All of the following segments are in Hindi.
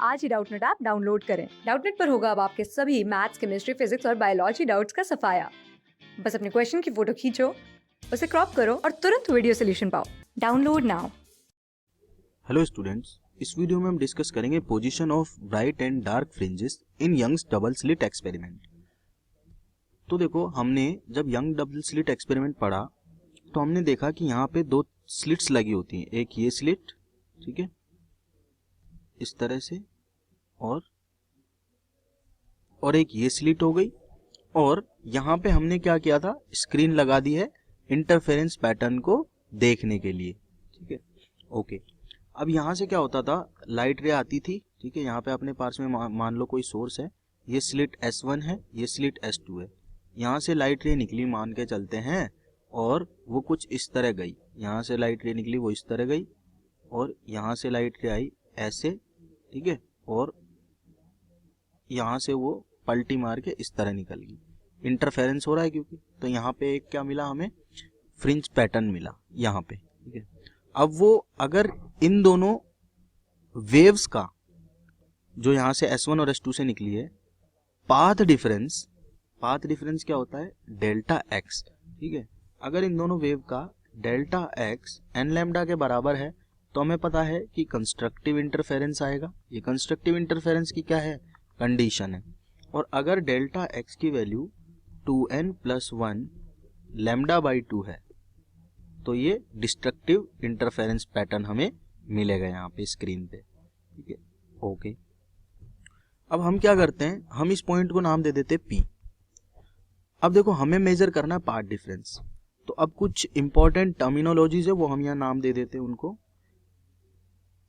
आज ही डाउटनेट ऐप डाउनलोड करें। डाउटनेट पर होगा अब आपके सभी मैथ्स, केमिस्ट्री, फिजिक्स और बायोलॉजी डाउट्स का सफाया। बस अपने क्वेश्चन की फोटो खींचो, उसे क्रॉप करो और तुरंत वीडियो सॉल्यूशन पाओ। Download now. हेलो स्टूडेंट्स, इस वीडियो में हम डिस्कस करेंगे position of bright and dark fringes in Young's double slit experiment. तो देखो, हमने जब यंग डबल स्लिट एक्सपेरिमेंट पढ़ा तो हमने देखा कि यहाँ पे दो स्लिट्स लगी होती हैं। एक ये स्लिट, ठीक है, इस तरह से, और एक ये स्लिट हो गई। और यहाँ पे हमने क्या किया था, स्क्रीन लगा दी है इंटरफेरेंस पैटर्न को देखने के लिए, ठीक है। ओके, अब यहाँ से क्या होता था, लाइट रे आती थी, ठीक है। यहाँ पे अपने पास में मान लो कोई सोर्स है, ये स्लिट S1 है, ये स्लिट S2 है। यहाँ से लाइट रे निकली मान के चलते हैं, और वो कुछ इस तरह गई। यहाँ से लाइट रे निकली, वो इस तरह गई, और यहाँ से लाइट रे आई ऐसे, ठीक है, और यहाँ से वो पलटी मार के इस तरह निकल गई। इंटरफेरेंस हो रहा है क्योंकि, तो यहाँ पे एक क्या मिला हमें, फ्रिंज पैटर्न मिला यहाँ पे, ठीक है। अब वो अगर इन दोनों वेव्स का, जो यहाँ से S1 और S2 से निकली है, पाथ डिफरेंस क्या होता है, डेल्टा एक्स, ठीक है। अगर इन दोनों वेव का डेल्टा एक्स एन लैम्डा के बराबर है तो हमें पता है कि कंस्ट्रक्टिव इंटरफेरेंस आएगा। ये कंस्ट्रक्टिव इंटरफेरेंस की क्या है, कंडीशन है। और अगर डेल्टा एक्स की वैल्यू 2n+1 लैम्डा बाई 2 है तो ये डिस्ट्रक्टिव इंटरफेरेंस पैटर्न हमें मिलेगा यहाँ पे स्क्रीन पे, ठीक है। ओके, अब हम क्या करते हैं, हम इस पॉइंट को नाम दे देते P। अब देखो, हमें मेजर करना है पाथ डिफरेंस, तो अब कुछ इंपॉर्टेंट टर्मिनोलॉजीज है वो हम यहाँ नाम दे देते हैं उनको।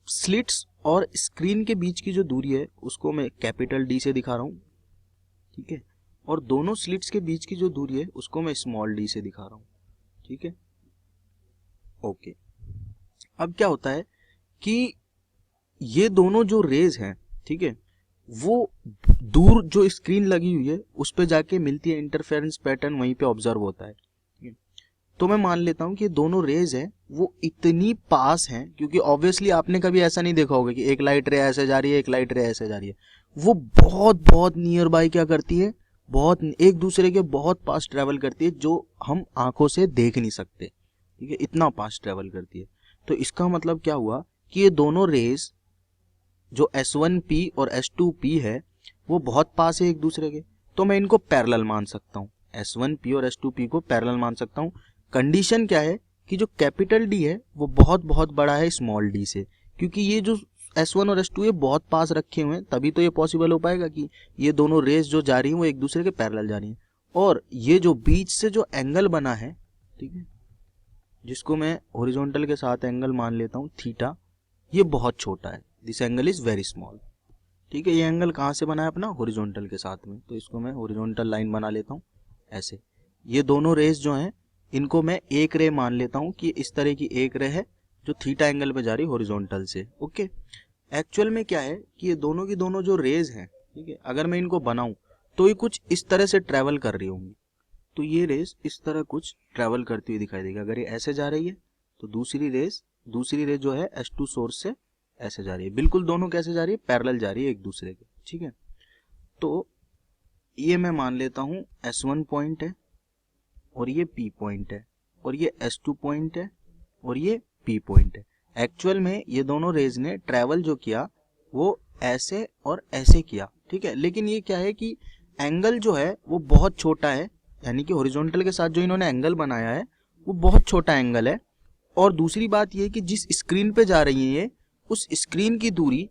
स्लिट्स और स्क्रीन के बीच की जो दूरी है उसको मैं कैपिटल D से दिखा रहा हूँ, ठीक है। और दोनों स्लिट्स के बीच की जो दूरी है उसको मैं स्मॉल d से दिखा रहा हूँ, ठीक है। ओके, अब क्या होता है कि ये दोनों जो रेज हैं, ठीक है, वो दूर जो स्क्रीन लगी हुई है उस पे जाके मिलती है, इंटरफेरेंस पैटर्न वहीं पे ऑब्जर्व होता है, ठीक है। तो मैं मान लेता हूं कि ये दोनों रेज हैं वो इतनी पास हैं, क्योंकि ऑब्वियसली आपने कभी ऐसा नहीं देखा होगा कि एक लाइट रे ऐसे जा रही है, एक लाइट रे ऐसे जा रही है। वो बहुत बहुत नियर बाय क्या करती है, बहुत एक दूसरे के बहुत पास ट्रेवल करती है, जो हम आंखों से देख नहीं सकते, ठीक है, इतना पास ट्रेवल करती है। तो इसका मतलब क्या हुआ कि ये दोनों रेज जो S1P और S2P है वो बहुत पास है एक दूसरे के, तो मैं इनको पैरेलल मान सकता हूँ। S1P और S2P को पैरेलल मान सकता हूँ। कंडीशन क्या है कि जो कैपिटल D है वो बहुत बहुत बड़ा है स्मॉल d से, क्योंकि ये जो S1 और S2 ये बहुत पास रखे हुए हैं, तभी तो ये पॉसिबल हो पाएगा कि ये दोनों रेस जो जा रही हैं वो एक दूसरे के पैरेलल जा रही हैं। और ये जो बीच से जो एंगल बना है, ठीक है, जिसको मैं हॉरिजॉन्टल के साथ एंगल मान लेता हूँ थीटा, ये बहुत छोटा है, this angle is very small, ठीक है। ये एंगल कहाँ से बना है अपना, हॉरिजॉन्टल के साथ में, तो इसको मैं हॉरिजॉन्टल लाइन बना लेता हूँ ऐसे। ये दोनों रेस जो हैं इनको मैं एक रे मान लेता हूँ कि इस तरह की एक रे है जो थीटा एंगल पे जा रही है हॉरिजॉन्टल से। ओके, एक्चुअल में क्या है कि ये दोनों की दोनों जो रेज हैं, ठीक है, अगर मैं इनको बनाऊं तो ये कुछ इस तरह से ट्रेवल कर रही होंगी। तो ये रेस इस तरह कुछ ट्रेवल करती हुई दिखाई देगी। अगर ये ऐसे जा रही है तो दूसरी रेस जो है S2 सोर्स से ऐसे जा रही है। बिल्कुल दोनों कैसे जा रही है, पैरेलल जा रही है एक दूसरे के, ठीक है। तो ये मैं मान लेता हूँ S1 पॉइंट है, और ये P पॉइंट है, और ये S2 पॉइंट है, और ये P पॉइंट है। एक्चुअल में ये दोनों रेज ने ट्रेवल जो किया वो ऐसे और ऐसे किया, ठीक है। लेकिन ये क्या है कि एंगल जो है वो बहुत छोटा है, यानी कि हॉरिजॉन्टल के साथ जो इन्होंने एंगल बनाया है वो बहुत छोटा एंगल है। और दूसरी बात ये कि जिस स्क्रीन पे जा रही है ये, उस स्क्रीन की दूरी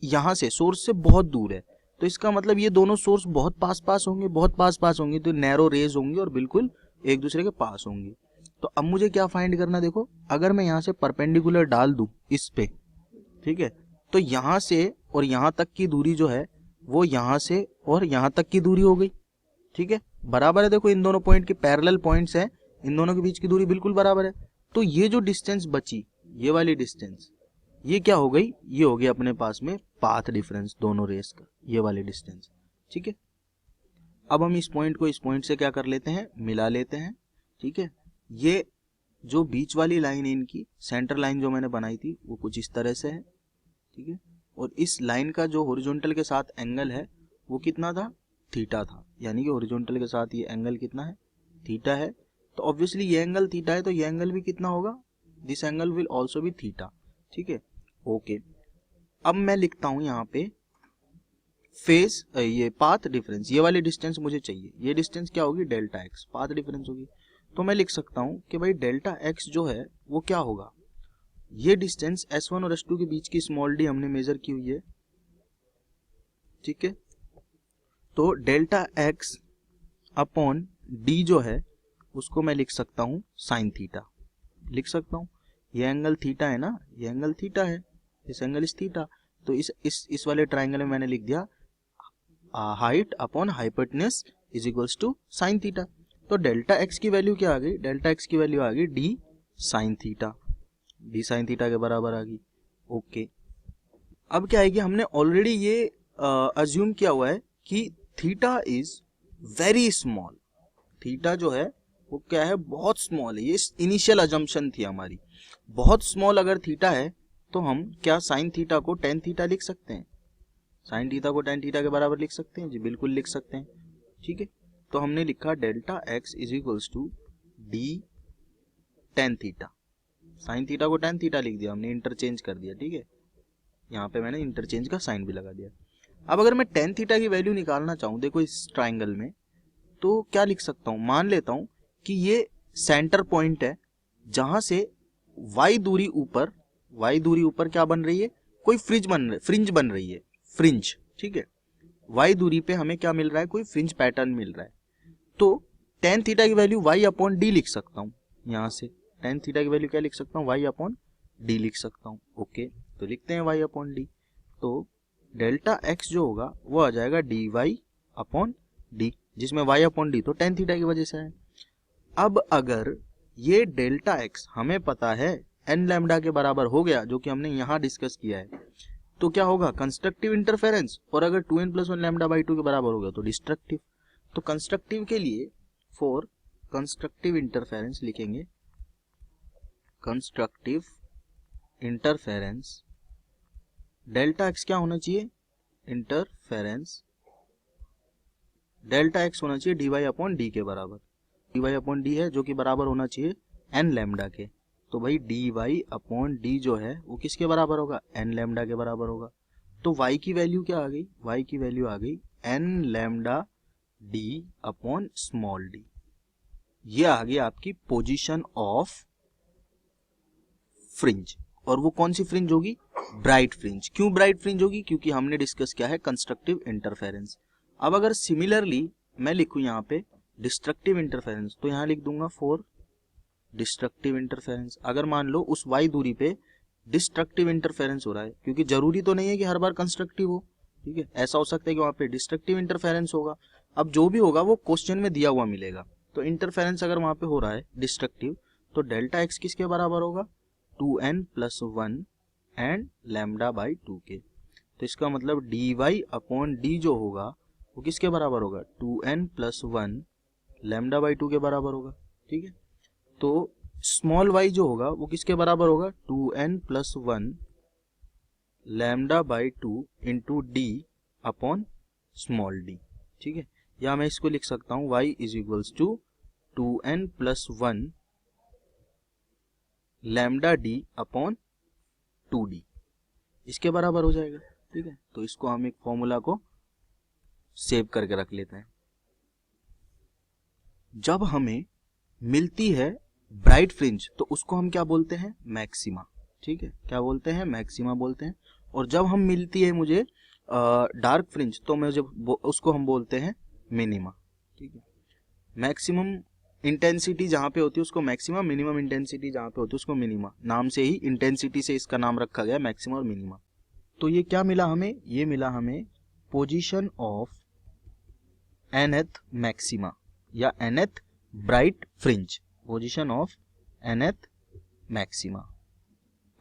यहाँ से सोर्स से बहुत दूर है। तो इसका मतलब ये दोनों सोर्स बहुत पास पास होंगे, तो नैरो रेज होंगी और बिल्कुल एक दूसरे के पास होंगी। तो अब मुझे क्या फाइंड करना, देखो, अगर मैं यहाँ से परपेंडिकुलर डाल दूं इस पे, ठीक है, तो यहाँ से और यहाँ तक की दूरी जो है वो यहाँ से और यहाँ तक की दूरी हो गई, ठीक है, बराबर है। देखो, इन दोनों पॉइंट के पैरेलल पॉइंट्स हैं, इन दोनों के बीच की दूरी बिल्कुल बराबर है। तो ये जो डिस्टेंस बची, ये वाली डिस्टेंस, ये क्या हो गई, ये हो गई अपने पास में पाथ डिफरेंस दोनों रेस का, ये वाली डिस्टेंस, ठीक है। अब हम इस पॉइंट को इस पॉइंट से क्या कर लेते हैं, मिला लेते हैं, ठीक है। ये जो बीच वाली लाइन है इनकी सेंटर लाइन जो मैंने बनाई थी वो कुछ इस तरह से है, ठीक है। और इस लाइन का जो हॉरिजॉन्टल के साथ एंगल है वो कितना था, थीटा था। यानी कि हॉरिजॉन्टल के साथ ये एंगल कितना है, थीटा है। तो ऑब्वियसली ये एंगल थीटा है तो ये एंगल भी कितना होगा, this angle will also be theta. ठीक है, ओके। अब मैं लिखता हूं यहाँ पे फेस, ये पाथ डिफरेंस, ये वाली डिस्टेंस मुझे चाहिए। ये डिस्टेंस क्या होगी, डेल्टा एक्स, पाथ डिफरेंस होगी। तो मैं लिख सकता हूं कि भाई डेल्टा एक्स जो है वो क्या होगा, ये डिस्टेंस S1 और S2 के बीच की स्मॉल डी हमने मेजर की हुई है। ठीक है, तो डेल्टा एक्स अपॉन डी जो है उसको मैं लिख सकता हूं साइन थीटा, लिख सकता हूं। ये एंगल थीटा है ना, ये एंगल थीटा है, इस एंगल इस थीटा। तो इस वाले ट्राइंगल में मैंने लिख दिया height upon hypotenuse is equals to sine theta. तो डेल्टा एक्स की वैल्यू क्या आ गई, डेल्टा एक्स की वैल्यू आ गई d sine theta, d sine theta के बराबर आ गई। ओके, अब क्या है कि हमने ऑलरेडी ये अज्यूम किया हुआ है कि theta is very small. Theta जो है वो क्या है, बहुत स्मॉल है। ये इनिशियल अजम्पशन थी हमारी, बहुत स्मॉल अगर थीटा है तो हम क्या साइन थीटा को टेन थीटा लिख सकते हैं, साइन थीटा को टेन थीटा के बराबर लिख सकते हैं जी, बिल्कुल लिख सकते हैं। ठीक है, तो हमने लिखा delta x is equals to d tan theta, sine theta को टेन थीटा लिख दिया हमने, इंटरचेंज कर दिया। ठीक है, यहाँ पे मैंने इंटरचेंज का साइन भी लगा दिया। अब अगर मैं टेन थीटा की वैल्यू निकालना चाहूँ, देखो इस ट्राइंगल में, तो क्या लिख सकता हूँ, मान लेता हूँ कि ये सेंटर पॉइंट है जहां से y दूरी ऊपर क्या बन रही है, कोई फ्रिंज बन रही है, फ्रिंज। ठीक है, y दूरी पे हमें क्या मिल रहा है, कोई फ्रिंज पैटर्न मिल रहा है। तो टेन थीटा की वैल्यू y अपॉन डी लिख सकता हूँ, यहाँ से टेन थीटा की वैल्यू क्या लिख सकता हूँ, y अपॉन डी लिख सकता हूँ। ओके, तो लिखते हैं y अपॉन डी। तो डेल्टा x जो होगा वो आ जाएगा डी वाई अपॉन डी, जिसमें y अपॉन डी तो टेन थीटा की वजह से है। अब अगर ये डेल्टा x हमें पता है n लैम्डा के बराबर हो गया, जो कि हमने यहाँ डिस्कस किया है, तो क्या होगा, कंस्ट्रक्टिव इंटरफेरेंस। और अगर 2n+1 लैम्डा बाई 2 के बराबर हो गया तो डिस्ट्रक्टिव। तो कंस्ट्रक्टिव के लिए फॉर कंस्ट्रक्टिव इंटरफेरेंस लिखेंगे कंस्ट्रक्टिव इंटरफेरेंस, डेल्टा x क्या होना चाहिए, इंटरफेरेंस डेल्टा x होना चाहिए डी वाई अपॉन डी के बराबर। डी वाई अपॉन डी है जो कि बराबर होना चाहिए n लैम्डा के। तो भाई डी वाई अपॉन डी जो है वो किसके बराबर होगा, n लैम्डा के बराबर होगा। तो y की वैल्यू क्या आ गई, y की वैल्यू आ गई n lambda D upon small D. ये आ गई आपकी पोजीशन ऑफ फ्रिंज। और वो कौन सी फ्रिंज होगी, ब्राइट फ्रिंज। क्यों ब्राइट फ्रिंज होगी, क्योंकि हमने डिस्कस किया है कंस्ट्रक्टिव इंटरफेरेंस। अब अगर सिमिलरली मैं लिखूं यहाँ पे डिस्ट्रक्टिव इंटरफेरेंस, तो यहाँ लिख दूंगा फॉर डिस्ट्रक्टिव इंटरफेरेंस। अगर मान लो उस y दूरी पे डिस्ट्रक्टिव इंटरफेरेंस हो रहा है, क्योंकि जरूरी तो नहीं है कि हर बार कंस्ट्रक्टिव हो। ठीक है, ऐसा हो सकता है कि वहां पे डिस्ट्रक्टिव इंटरफेरेंस होगा। अब जो भी होगा वो क्वेश्चन में दिया हुआ मिलेगा। तो इंटरफेरेंस अगर वहां पे हो रहा है डिस्ट्रक्टिव, तो डेल्टा एक्स किसके बराबर होगा, 2n+1 एंड लैम्डा बाई 2 के। तो इसका मतलब डी वाई अपॉन डी जो होगा वो किसके बराबर होगा, 2n+1 लैम्डा बाई 2 के बराबर होगा। ठीक है, तो स्मॉल y जो होगा वो किसके बराबर होगा, 2n+1 lambda by 2 into d upon small d. ठीक है, या मैं इसको लिख सकता हूँ y is equals to 2n+1 lambda D upon 2d, इसके बराबर हो जाएगा। ठीक है, तो इसको हम एक फॉर्मूला को सेव करके रख लेते हैं। जब हमें मिलती है ब्राइट फ्रिंज तो उसको हम क्या बोलते हैं, मैक्सिमा। ठीक है, क्या बोलते हैं, मैक्सिमा बोलते हैं। और जब हम मिलती है मुझे डार्क फ्रिंज तो मैं जब उसको हम बोलते हैं मिनिमा। ठीक है, मैक्सिमम इंटेंसिटी जहां पे होती है उसको मैक्सिमा, मिनिमम इंटेंसिटी जहां पे होती है उसको मिनिमा। नाम से ही इंटेंसिटी से इसका नाम रखा गया मैक्सिमा और मिनिमा। तो ये क्या मिला हमें, ये मिला हमें पोजीशन ऑफ nth मैक्सिमा या nth bright fringe, position of nth maxima.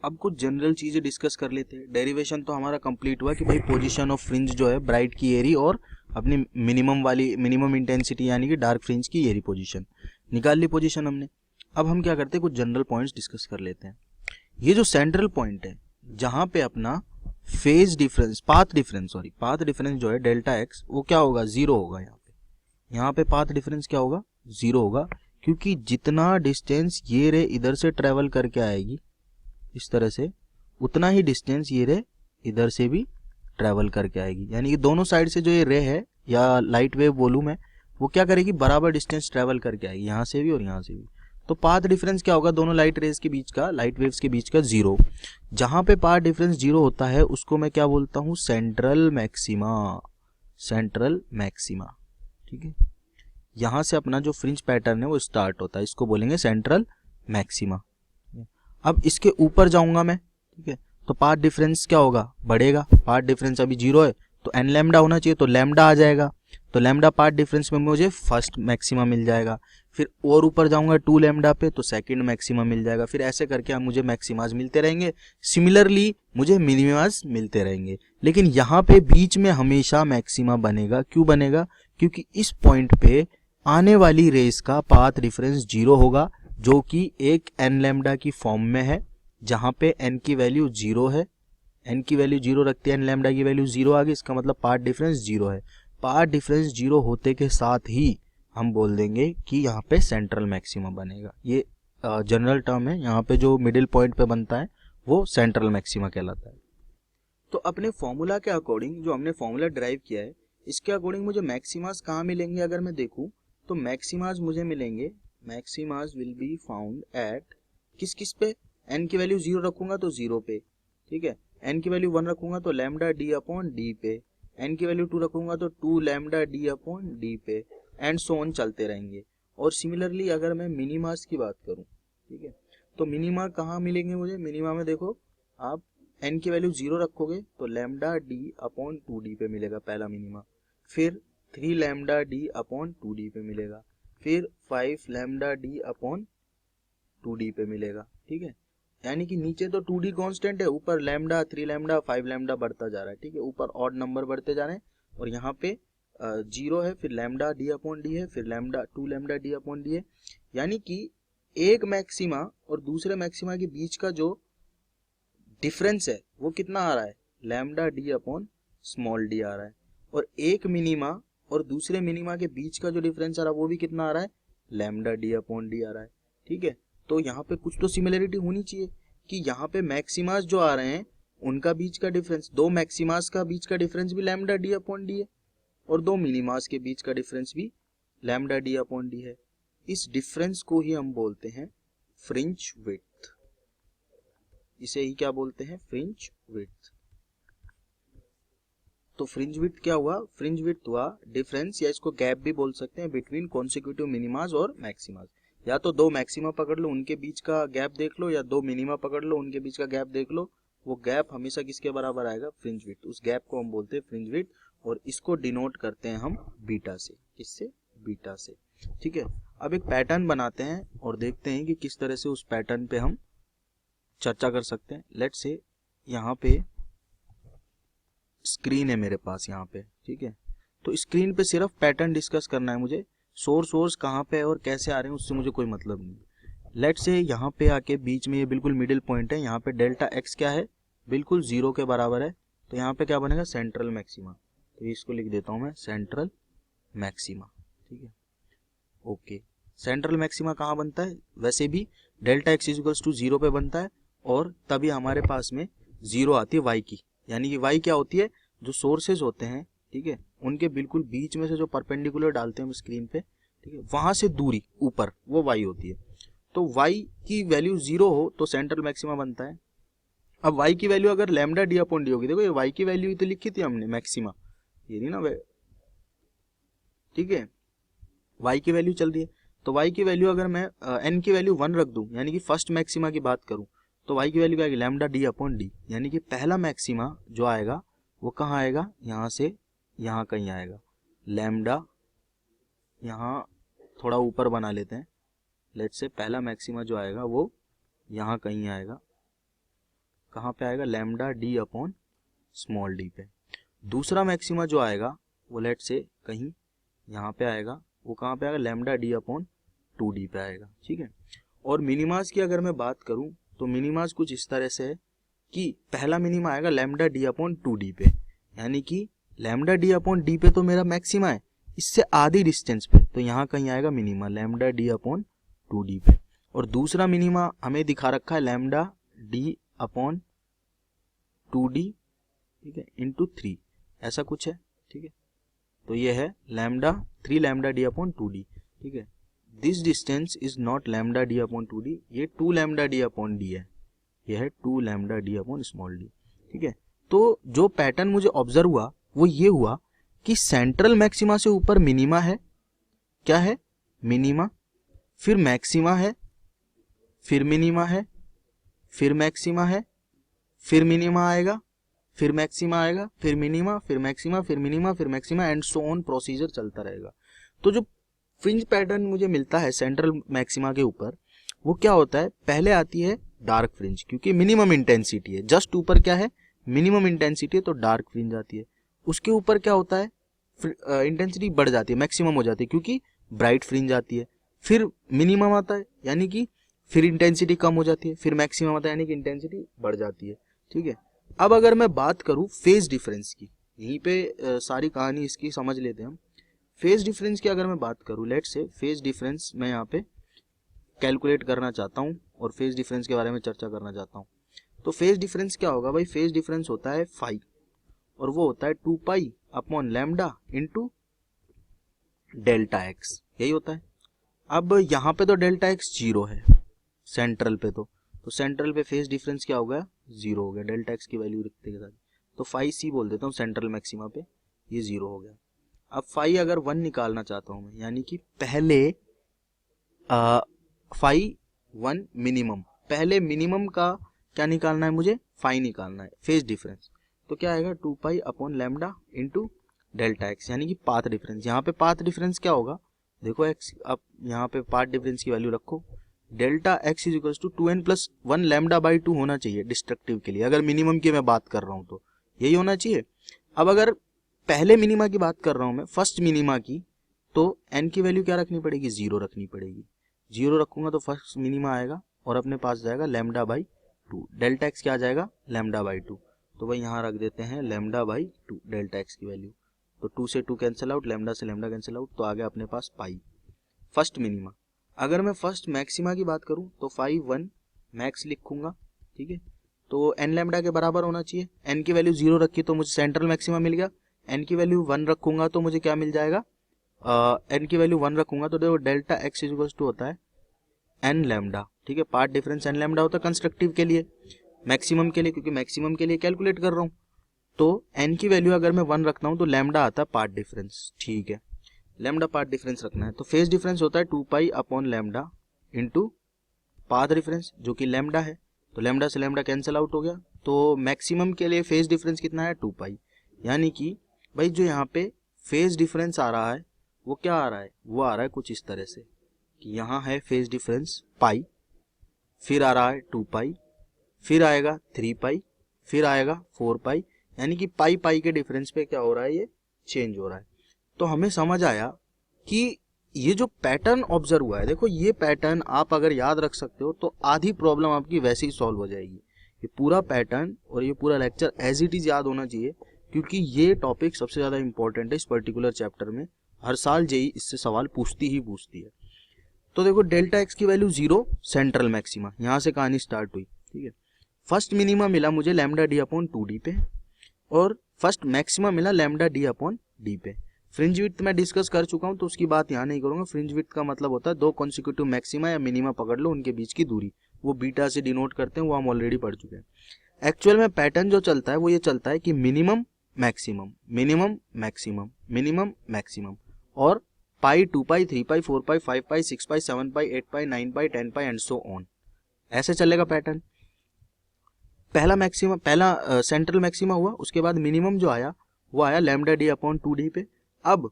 अब कुछ जनरल चीजें डिस्कस कर लेते हैं। डेरिवेशन तो हमारा कंप्लीट हुआ कि भाई पोजीशन ऑफ फ्रिंज जो है ब्राइट की एरी और अपनी मिनिमम इंटेंसिटी यानी कि डार्क फ्रिंज की एरी पोजीशन निकाल ली पोजीशन हमने। अब हम क्या करते हैं, कुछ जनरल पॉइंट्स डिस्कस कर लेते हैं। ये जो सेंट्रल पॉइंट है जहां पे अपना फेज डिफरेंस, पाथ डिफरेंस जो है डेल्टा एक्स, वो क्या होगा, जीरो होगा। यहाँ पे पाथ डिफरेंस क्या होगा, जीरो होगा, क्योंकि जितना डिस्टेंस ये रे इधर से ट्रेवल करके आएगी इस तरह से, उतना ही डिस्टेंस ये रे इधर से भी ट्रेवल करके आएगी। यानी कि दोनों साइड से जो ये रे है या लाइट वेव बोलूँ मैं, वो क्या करेगी, बराबर डिस्टेंस ट्रेवल करके आएगी, यहाँ से भी और यहाँ से भी। तो पाथ डिफरेंस क्या होगा, दोनों लाइट रेज के बीच का, लाइट वेव्स के बीच का, जीरो। जहां पे पाथ डिफरेंस जीरो होता है उसको मैं क्या बोलता हूँ, सेंट्रल मैक्सिमा, सेंट्रल मैक्सिमा। ठीक है, यहां से अपना जो फ्रिंज पैटर्न है वो स्टार्ट होता है, इसको बोलेंगे सेंट्रल मैक्सिमा। अब इसके ऊपर जाऊंगा मैं, ठीक है, तो पाथ डिफरेंस क्या होगा, बढ़ेगा। पाथ डिफरेंस अभी जीरो है तो एन लैम्डा होना चाहिए, तो लैम्डा आ जाएगा, तो लैम्डा पाथ डिफरेंस में मुझे फर्स्ट मैक्सिमा मिल जाएगा। फिर और ऊपर जाऊंगा 2 लैम्डा पे तो सेकंड मैक्सिमा मिल जाएगा। फिर ऐसे करके मुझे मैक्सिमाज मिलते रहेंगे, सिमिलरली मुझे मिनिमाज मिलते रहेंगे। लेकिन यहाँ पे बीच में हमेशा मैक्सिमा बनेगा। क्यों बनेगा, क्योंकि इस पॉइंट पे आने वाली रेस का पाथ डिफरेंस जीरो होगा, जो कि एक एन लैम्डा की फॉर्म में है, जहां पे एन की वैल्यू जीरो है, एन की वैल्यू जीरो रखते हैं, एन लैम्डा की वैल्यू जीरो आ गई, इसका मतलब पाथ डिफरेंस जीरो है। पाथ डिफरेंस जीरो होते के साथ ही हम बोल देंगे कि यहाँ पे सेंट्रल मैक्सिमा बनेगा। ये जनरल टर्म है, यहाँ पे जो मिडिल पॉइंट पे बनता है वो सेंट्रल मैक्सिमा कहलाता है। तो अपने फॉर्मूला के अकॉर्डिंग, जो हमने फॉर्मूला ड्राइव किया है, इसके अकॉर्डिंग मुझे मैक्सिमास कहाँ मिलेंगे, अगर मैं देखूँ तो मैक्सिमास मुझे मिलेंगे, maxima will be found at, किस किस पे, एन की वैल्यू जीरो रखूंगा तो जीरो पे, ठीक है, एन की वैल्यू 1 रखूंगा तो लैम्डा डी अपॉन डी पे, एन की वैल्यू 2 रखूंगा तो 2 लैम्डा डी अपॉन डी पे, एंड सो ऑन चलते रहेंगे। और सिमिलरली अगर मैं मिनिमास की बात करूं, ठीक है, तो मिनिमा कहाँ मिलेंगे मुझे, मिनिमा में देखो आप एन की वैल्यू 0 रखोगे तो लैम्डा डी अपॉन 2d पे मिलेगा पहला मिनिमा, फिर 3 लैम्डा डी अपॉन 2d पे मिलेगा, फिर 5 लैम्डा डी अपॉन 2d पे मिलेगा। ठीक है, यानी कि नीचे तो 2d कांस्टेंट है, ऊपर लैम्डा, 3 लैम्डा, 5 लैम्डा बढ़ता जा रहा है। ठीक है, ऊपर ऑड नंबर बढ़ते जा रहे हैं, और यहाँ पे 0 है, फिर लैम्डा डी अपॉन डी है, फिर lambda 2 lambda D upon D है। यानी कि एक मैक्सिमा और दूसरे मैक्सिमा के बीच का जो डिफरेंस है वो कितना आ रहा है, lambda D upon small D आ रहा है। और एक मिनिमा और दूसरे मिनिमा के बीच का जो डिफरेंस आ रहा है वो भी कितना आ रहा है, लैम्डा डी अपॉन डी आ रहा है। ठीक है, तो यहाँ पे कुछ तो सिमिलरिटी होनी चाहिए कि यहाँ पे मैक्सिमास जो आ रहे हैं उनका बीच का डिफरेंस, दो मैक्सिमास का बीच का डिफरेंस भी लैम्डा डी अपॉन डी है, और दो मिनिमास के बीच का डिफरेंस भी लैम्डा डी अपॉन डी है। इस डिफरेंस को ही हम बोलते हैं फ्रिंज विड्थ। इसे ही क्या बोलते हैं, फ्रिंज विड्थ। तो फ्रिंज विड्थ क्या हुआ, फ्रिंज विड्थ हुआ डिफरेंस, या इसको गैप भी बोल सकते हैं, बिटवीन कॉन्सिक्यूटिव मिनिमास और मैक्सिमास। या तो दो मैक्सिमा पकड़ लो, उनके बीच का गैप देख लो, या दो मिनिमा पकड़ लो, उनके बीच का गैप देख लो, वो गैप हमेशा किसके बराबर आएगा, फ्रिंज विड्थ। उस गैप को हम बोलते हैं फ्रिंज विड्थ, और इसको डिनोट करते हैं हम बीटा से। किससे, बीटा से। ठीक है, अब एक पैटर्न बनाते हैं और देखते हैं कि किस तरह से उस पैटर्न पे हम चर्चा कर सकते हैं। लेट्स से यहाँ पे स्क्रीन है मेरे पास यहाँ पे, ठीक है, तो स्क्रीन पे सिर्फ पैटर्न डिस्कस करना है मुझे, सोर्स कहाँ पे है और कैसे आ रहे हैं उससे मुझे कोई मतलब नहीं। लेट्स से यहाँ पे आके बीच में ये बिल्कुल मिडिल पॉइंट है, यहाँ पे डेल्टा एक्स क्या है, बिल्कुल 0 के बराबर है, तो यहाँ पे क्या बनेगा, सेंट्रल मैक्सिमा। तो इसको लिख देता हूँ मैं, सेंट्रल मैक्सिमा। ठीक है, ओके, सेंट्रल मैक्सिमा कहाँ बनता है, वैसे भी डेल्टा एक्स इक्वल्स टू 0 पे बनता है, और तभी हमारे पास में 0 आती है वाई की। यानी कि वाई क्या होती है, जो सोर्सेज होते हैं, ठीक है, उनके बिल्कुल बीच में से जो परपेंडिकुलर डालते हैं हम स्क्रीन पे, ठीक है, वहां से दूरी ऊपर, वो वाई होती है। तो वाई की वैल्यू 0 हो तो सेंट्रल मैक्सिमा बनता है। अब वाई की वैल्यू अगर लैम्डा डी अपॉन डी होगी, देखो ये वाई की वैल्यू तो लिखी थी हमने मैक्सिमा, ये नहीं ना, ठीक है, वाई की वैल्यू चल रही है, तो वाई की वैल्यू अगर मैं एन की वैल्यू 1 रख दूं, यानी कि फर्स्ट मैक्सिमा की बात करूं, तो वाई की वैल्यू क्या आएगी, लैम्डा डी अपॉन डी। यानी कि पहला मैक्सिमा जो आएगा वो कहाँ आएगा, यहाँ से यहाँ कहीं आएगा, लैम्डा यहाँ थोड़ा ऊपर बना लेते हैं, लेट्स से पहला मैक्सिमा जो आएगा वो यहाँ कहीं आएगा, कहाँ पे आएगा, lambda D upon small D पे। दूसरा मैक्सिमा जो आएगा वो लेट्स से कहीं यहाँ पे आएगा, वो कहाँ पे आएगा, लैम्डा डी अपॉन 2d पे आएगा। ठीक है, और मिनिमास की अगर मैं बात करूं तो मिनिमास कुछ इस तरह से है कि पहला मिनिमा आएगा लैम्डा डी अपॉन 2d पे, यानी कि लैम्डा डी अपॉन डी पे तो मेरा मैक्सिमा है, इससे आधी डिस्टेंस पे तो यहाँ कहीं आएगा minima lambda D upon 2d पे। और दूसरा मिनिमा हमें दिखा रखा है लैम्डा डी अपॉन 2d, ठीक है, इंटू 3, ऐसा कुछ है, ठीक है। तो ये है lambda 3 lambda D upon 2d, ठीक है। This distance is not lambda D upon 2d, ये 2 लैम्डा डी अपॉन डी है, ये है 2 lambda D upon small d, ठीक है। तो जो पैटर्न मुझे ऑब्जर्व हुआ वो ये हुआ कि सेंट्रल मैक्सिमा से ऊपर मिनिमा है, क्या है, मिनिमा, फिर मैक्सिमा है, फिर मिनिमा है, फिर मैक्सिमा है, फिर मिनिमा आएगा, फिर मैक्सिमा आएगा, फिर मिनिमा, फिर मैक्सिमा, फिर मिनिमा, फिर maxima and so on, procedure चलता रहेगा। तो जो फ्रिंज पैटर्न मुझे मिलता है सेंट्रल मैक्सिमा के ऊपर वो क्या होता है, पहले आती है डार्क फ्रिंज, क्योंकि मिनिमम इंटेंसिटी है, जस्ट ऊपर क्या है, मिनिमम इंटेंसिटी है, तो डार्क फ्रिंज आती है। उसके ऊपर क्या होता है, इंटेंसिटी बढ़ जाती है, मैक्सिमम हो जाती है, क्योंकि ब्राइट फ्रिंज आती है। फिर मिनिमम आता है, यानी कि फिर इंटेंसिटी कम हो जाती है, फिर मैक्सिमम आता है, यानी कि इंटेंसिटी बढ़ जाती है, ठीक है। अब अगर मैं बात करूं फेज डिफरेंस की, यहीं पे सारी कहानी इसकी समझ लेते हैं हम। फेज डिफरेंस की अगर मैं बात करूं, लेट से फेज डिफरेंस मैं यहाँ पे कैलकुलेट करना चाहता हूं और फेज डिफरेंस के बारे में चर्चा करना चाहता हूं। तो फेज डिफरेंस क्या होगा भाई, फेज डिफरेंस होता है फाई, और वो होता है 2 pi upon lambda into delta x, यही होता है। अब यहाँ पे तो डेल्टा एक्स 0 है सेंट्रल पे, तो सेंट्रल पे फेज डिफरेंस क्या हो गया, 0 हो गया, डेल्टा एक्स की वैल्यू रखते के साथ। तो फाई सी बोल देता हूँ सेंट्रल मैक्सिमा पे, ये 0 हो गया। अब फाई अगर 1 निकालना चाहता हूँ मैं, यानी कि पहले फाई 1 मिनिमम, पहले मिनिमम का क्या निकालना है मुझे, फाई निकालना है, फेज डिफरेंस। तो क्या आएगा 2 pi upon lambda into delta x, यानी कि पाथ डिफरेंस। यहाँ पे पाथ डिफरेंस क्या होगा, देखो एक्स, अब यहाँ पे पाथ डिफरेंस की वैल्यू रखो, delta x is equal to 2n plus 1 lambda by 2 होना चाहिए डिस्ट्रक्टिव के लिए, अगर मिनिमम की मैं बात कर रहा हूँ तो यही होना चाहिए। अब अगर पहले मिनिमा की बात कर रहा हूँ मैं, फर्स्ट मिनिमा की, तो n की वैल्यू क्या रखनी पड़ेगी, 0 रखनी पड़ेगी। 0 रखूंगा तो फर्स्ट मिनिमा आएगा और अपने पास जाएगा लैम्डा बाई 2, डेल्टा एक्स क्या आ जाएगा, लैम्डा बाई 2। तो भाई यहाँ रख देते हैं लैम्डा बाई 2 डेल्टा एक्स की वैल्यू। तो 2 से 2 कैंसिल आउट, लैम्डा से लैम्डा कैंसिल आउट, तो आ गया अपने पास पाई, फर्स्ट मिनिमा। अगर मैं फर्स्ट मैक्सिमा की बात करूं तो 5 1 मैक्स लिखूंगा, ठीक है। तो n लैम्डा के बराबर होना चाहिए, n की वैल्यू 0 रखी तो मुझे सेंट्रल मैक्सिमा मिल गया, n की वैल्यू 1 रखूंगा तो मुझे क्या मिल जाएगा, n की वैल्यू 1 रखूंगा तो देखो delta x is equal to होता है n लैम्डा, ठीक है। पार्ट डिफरेंस n लैम्डा होता है कंस्ट्रक्टिव के लिए, मैक्सिमम के लिए, क्योंकि मैक्सिमम के लिए कैलकुलेट कर रहा हूँ, तो n की वैल्यू अगर मैं 1 रखता हूँ तो लैम्डा आता है पार्ट डिफरेंस, ठीक है, लैम्डा पाथ डिफरेंस रखना है। तो फेज डिफरेंस होता है 2 pi upon lambda into path difference, जो कि लैम्डा है, तो लैम्डा से लैम्डा कैंसिल आउट हो गया। तो मैक्सिमम के लिए फेज डिफरेंस कितना है, 2 पाई, यानी कि भाई जो यहाँ पे फेज डिफरेंस आ रहा है वो क्या आ रहा है, वो आ रहा है कुछ इस तरह से कि यहाँ है फेज डिफरेंस पाई, फिर आ रहा है 2 पाई, फिर आएगा 3 पाई, फिर आएगा 4 पाई, यानी कि पाई पाई के डिफरेंस पे क्या हो रहा है, ये चेंज हो रहा है। तो हमें समझ आया कि ये जो पैटर्न ऑब्जर्व हुआ है, देखो ये पैटर्न आप अगर याद रख सकते हो तो आधी प्रॉब्लम आपकी वैसे ही सॉल्व हो जाएगी। ये पूरा पैटर्न और ये पूरा लेक्चर एज इट इज याद होना चाहिए, क्योंकि ये टॉपिक सबसे ज़्यादा इंपॉर्टेंट है इस पर्टिकुलर चैप्टर में। हर साल जेई इससे सवाल पूछती है। तो देखो डेल्टा एक्स की वैल्यू 0 सेंट्रल मैक्सिमा, यहाँ से कहानी स्टार्ट हुई, ठीक है। फर्स्ट मिनिमा मिला मुझे लैम्डा डी अपॉन 2d पे, और फर्स्ट मैक्सिमा मिला लैम्डा डी अपॉन डी पे। फ्रिंज विड्थ मैं डिस्कस कर चुका हूं तो उसकी बात यहाँ नहीं करूंगा। फ्रिंज विड्थ का मतलब होता है दो कॉन्सिक्यूटिव मैक्सिमा या मिनिमा पकड़ लो, उनके बीच की दूरी, वो बीटा से डिनोट करते हैं, वो हम ऑलरेडी पढ़ चुके हैं। एक्चुअल में पैटर्न जो चलता है वो ये चलता है कि minimum maximum, minimum maximum, minimum maximum, और पाई 2 पाई 3 पाई 4 पाई 5 पाई 6 पाई 7 पाई 8 पाई 9 पाई 10 पाई एंड सो ऑन, ऐसे चलेगा पैटर्न। पहला मैक्सिमम, पहला सेंट्रल मैक्सिमा हुआ, उसके बाद मिनिमम जो आया वो आया लैम्डा डी अपॉन 2d पे। अब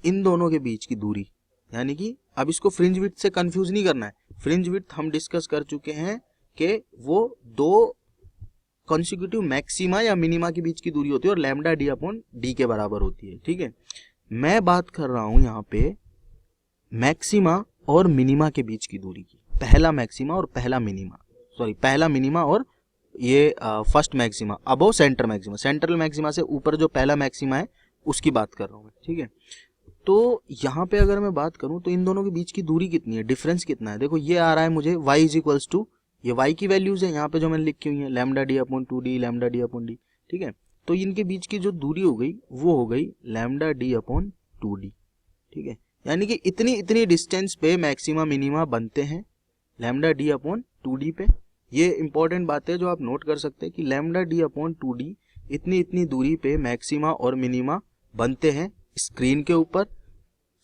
इन दोनों के बीच की दूरी, यानी कि अब इसको फ्रिंज विड्थ से कंफ्यूज नहीं करना है। फ्रिंज विड्थ हम डिस्कस कर चुके हैं कि वो दो कॉन्सिक्यूटिव मैक्सिमा या मिनिमा के बीच की दूरी होती है और लैम्डा डी अपॉन डी के बराबर होती है, ठीक है। मैं बात कर रहा हूं यहाँ पे मैक्सिमा और मिनिमा के बीच की दूरी की, पहला मैक्सिमा और पहला मिनिमा, सॉरी पहला मिनिमा और ये first maxima above centre maxima, central maxima से ऊपर जो पहला मैक्सिमा है उसकी बात कर रहा हूँ मैं, ठीक है। तो यहाँ पे अगर मैं बात करूँ तो इन दोनों के बीच की दूरी कितनी है, डिफरेंस कितना है, देखो ये आ रहा है मुझे y इज इक्वल्स टू, ये y की वैल्यूज है यहाँ पे जो मैंने लिखी हुई है lambda D upon 2d lambda D upon D, ठीक है। तो इनके बीच की जो दूरी हो गई वो हो गई लैम्डा डी अपॉन 2d, ठीक है। यानी कि इतनी इतनी डिस्टेंस पे मैक्सिमा मिनिमा बनते हैं लैम्डा डी अपॉन 2d पे। ये इंपॉर्टेंट बात है जो आप नोट कर सकते हैं कि लैम्डा डी अपॉन 2d इतनी इतनी दूरी पे मैक्सिमा और मिनिमा बनते हैं स्क्रीन के ऊपर।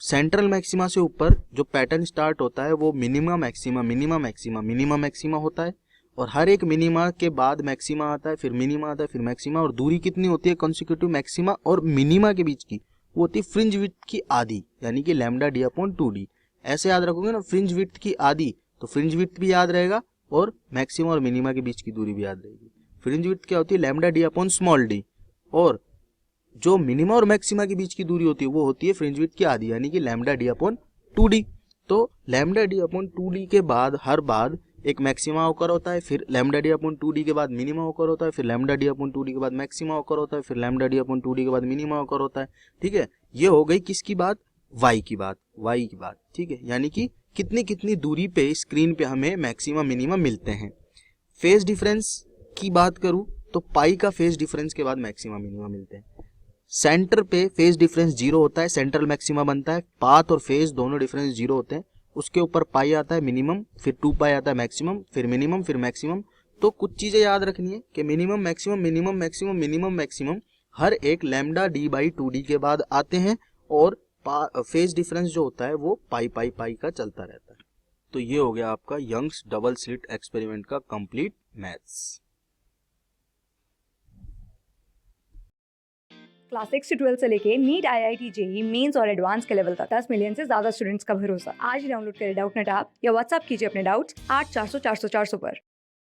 सेंट्रल मैक्सिमा से ऊपर जो पैटर्न स्टार्ट होता है वो minima maxima minima maxima minima maxima होता है, और हर एक मिनिमा के बाद मैक्सिमा आता है, फिर मिनिमा आता है, फिर मैक्सिमा। और दूरी कितनी होती है कॉन्सिक्यूटिव मैक्सिमा और मिनिमा के बीच की, वो होती है फ्रिंज विड्थ की आधी, यानी कि लैम्डा डी अपॉन 2d। ऐसे याद रखोगे ना फ्रिंज विड्थ की आधी, तो फ्रिंज विड्थ भी याद रहेगा और मैक्सिमा और मिनिमा के बीच की दूरी भी याद रहेगी। फ्रिंज विड्थ क्या होती है lambda D upon small D, और जो मिनिमा और मैक्सिमा के बीच की दूरी होती है वो होती है फ्रिंज विड्थ की आधी, यानी कि लैम्डा डी अपॉन 2d। तो लैम्डा डी अपॉन 2d के बाद हर बार एक मैक्सिमा ओकर होता है, फिर लैम्डा डी अपॉन 2d के बाद मिनिमा ओकर होता है, फिर लैम्डा डी अपॉन 2d के बाद मैक्सिमा ओकर होता है, फिर लैम्डा डी अपॉन 2d के बाद मिनिमा ओकर होता है, ठीक है। ये हो गई किसकी बात, y की बात, y की बात, ठीक है। यानी कि कितनी कितनी दूरी पे स्क्रीन पे हमें मैक्सिमा मिनिमा मिलते हैं। फेज डिफरेंस की बात करूं तो पाई का फेज डिफरेंस के बाद मैक्सिमा मिनिमा मिलते हैं। सेंटर पे फेज डिफरेंस 0 होता है, सेंट्रल मैक्सिमा बनता है, पाथ और फेज दोनों डिफरेंस 0 होते हैं। उसके ऊपर पाई आता है मिनिमम, फिर 2 पाई आता है मैक्सिमम, फिर मिनिमम, फिर मैक्सिमम। तो कुछ चीजें याद रखनी है कि minimum maximum minimum maximum minimum maximum हर एक लैम्डा डी बाई 2d के बाद आते हैं, और फेज डिफरेंस जो होता है वो पाई पाई पाई का चलता रहता है। तो ये हो गया आपका यंग्स डबल स्लिट एक्सपेरिमेंट का कंप्लीट मैथ्स। क्लास 6 से 12 से लेके नीट IIT JEE मेंस और एडवांस के लेवल तक 10 मिलियन से ज्यादा स्टूडेंट्स का भरोसा। आज ही डाउनलोड करें डाउटनेट ऐप या व्हाट्सएप कीजिए अपने डाउट्स 8400 400 400 पर।